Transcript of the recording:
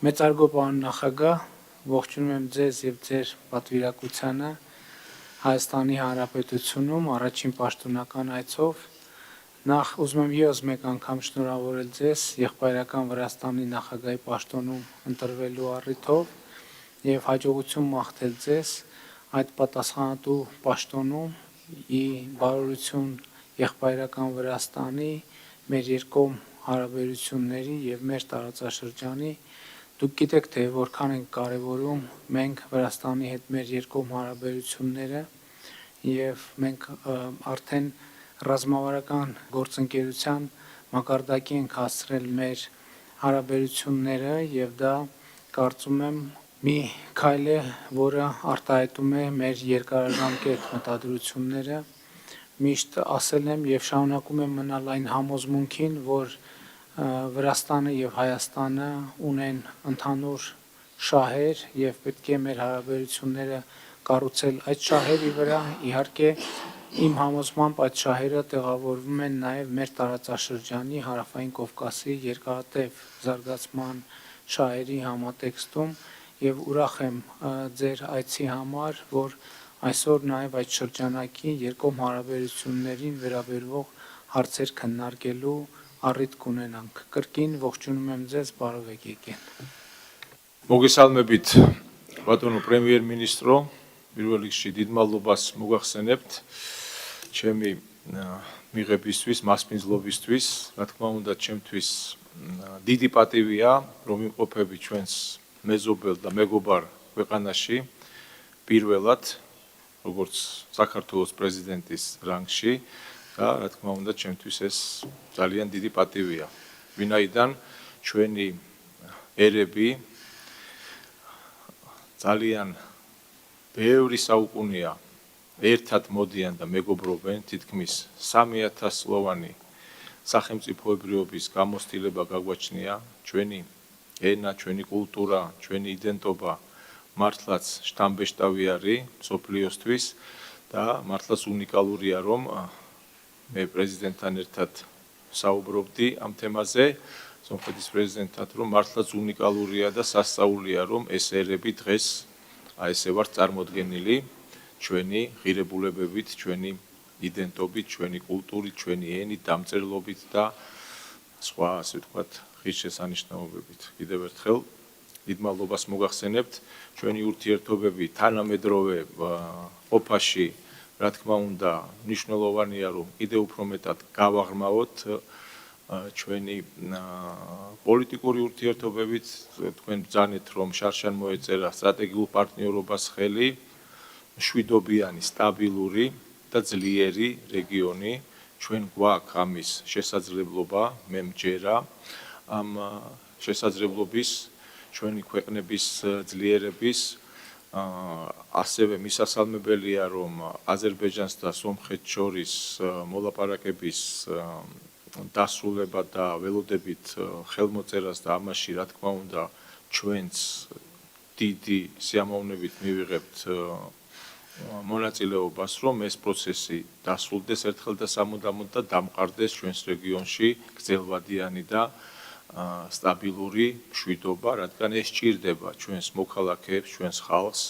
Մեծարգո պարոն նախագահ, ողջունում եմ ձեզ եւ ձեր պատվիրակությանը Հայաստանի Հանրապետությունում առաջին պաշտոնական այցով։ Նախ ուզում եմ եւս մեկ անգամ շնորհավորել ձեզ եղբայրական Վրաստանի նախագահի պաշտոնում ընտրվելու առիթով եւ հաջողություն մաղթել ձեզ այդ պատասխանատու պաշտոնում ի բարօրություն եղբայրական Վրաստանի, մեր երկկողմ հարաբերությունների եւ մեր տարածաշրջանի Դուք գիտեք, թե որքան ենք կարևորում մենք Վրաստանի հետ մեր երկկողմ հարաբերությունները եւ մենք արդեն ռազմավարական գործընկերության մակարդակի ենք հասցրել մեր հարաբերությունները եւ դա կարծում եմ մի քայլ է, որը արտահայտում է մեր երկարաժամկետ մտադրությունները միշտ ասել եմ եւ շարունակում եմ մնալ այն համոզմունքին, որ Վրաստանը եւ Հայաստանը ունեն ընդհանուր շահեր եւ պետք է մեր հարաբերությունները կառուցել այդ շահերի վրա իհարկե իմ համոզմամբ այդ շահերը տեղավորվում են նաեւ մեր տարածաշրջանի հարավային Կովկասի երկարատև զարգացման շահերի համատեքստում եւ ուրախ եմ ձեր այցի համար, որ այսօր նաեւ այդ շրջանակի երկկողմ հարաբերություններին վերաբերող հարցեր քննարկելու առիթ կունենանք։ Կրկին ողջունում եմ ձեզ, բարով եք եկել։ Მოგესალმებით ბატონო პრემიერ-მინისტრო, პირველ რიგში დიდ მადლობას მოგახსენებთ ჩემი მიღებისთვის, მასპინძლობისთვის, რა თქმა უნდა, ჩემთვის დიდი პატივია, რომ იმყოფები ჩვენს მეზობელ და მეგობარ ქვეყანაში პირველად, როგორც საქართველოს პრეზიდენტის რანგში და რა თქმა უნდა, ჩემთვის ეს ძალიან დიდი პატივია. ვინაიდან ჩვენი ერები ძალიან ბევრი საუკუნეა ერთად მოდიან და მეგობრობენ, თითქმის 3000 სლოვანი სახელმწიფოებრიობის გამოცდილება გაგვაჩნია, ჩვენი ენა, ჩვენი კულტურა, ჩვენი იდენტობა მართლაც შთამბეჭდავი არის მსოფლიოსთვის და მართლაც უნიკალურია, რომ მე პრეზიდენტთან ერთად საუბრობდი ამ თემაზე, სომხეთის პრეზიდენტთან, რომ მართლაც უნიკალურია და სასწაულია, რომ ეს ერები დღეს აი ესე ვართ წარმოდგენილი ჩვენი ღირებულებებით, ჩვენი იდენტობით, ჩვენი კულტურით, ჩვენი ენით, დამწერლობით და სხვა, ასე ვთქვათ, ღირსშესანიშნაობებით. კიდევ ერთხელ დიდ მადლობას მოგახსენებთ ჩვენი ურთიერთობები თანამედროვე ყოფაში, რა თქმა უნდა, მნიშვნელოვანია, რომ კიდევ უფრო მეტად გავაღრმავოთ ჩვენი პოლიტიკური ურთიერთობებით, თქვენ ბრძანეთ, რომ შარშან მოეწერა სტრატეგიულ პარტნიორობას ხელი, მშვიდობიანი, სტაბილური და ძლიერი რეგიონი, ჩვენ გვაქვს ამის შესაძლებლობა, მე მჯერა ამ შესაძლებლობის ჩვენი ქვეყნების ძლიერების ასევე მისასალმებელია, რომ აზერბაიჯანს და სომხეთს შორის მოლაპარაკების დასრულება და ველოდებით ხელმოწერას და ამაში, რა თქმა უნდა, ჩვენც დიდი სიამოვნებით მივიღებთ მონაწილეობას, რომ ეს პროცესი დასრულდეს ერთხელ და სამუდამოდ და დამყარდეს ჩვენს რეგიონში გრძელვადიანი და სტაბილური მშვიდობა, რადგან ეს სჭირდება ჩვენს მოქალაქეებს, ჩვენს ხალხს.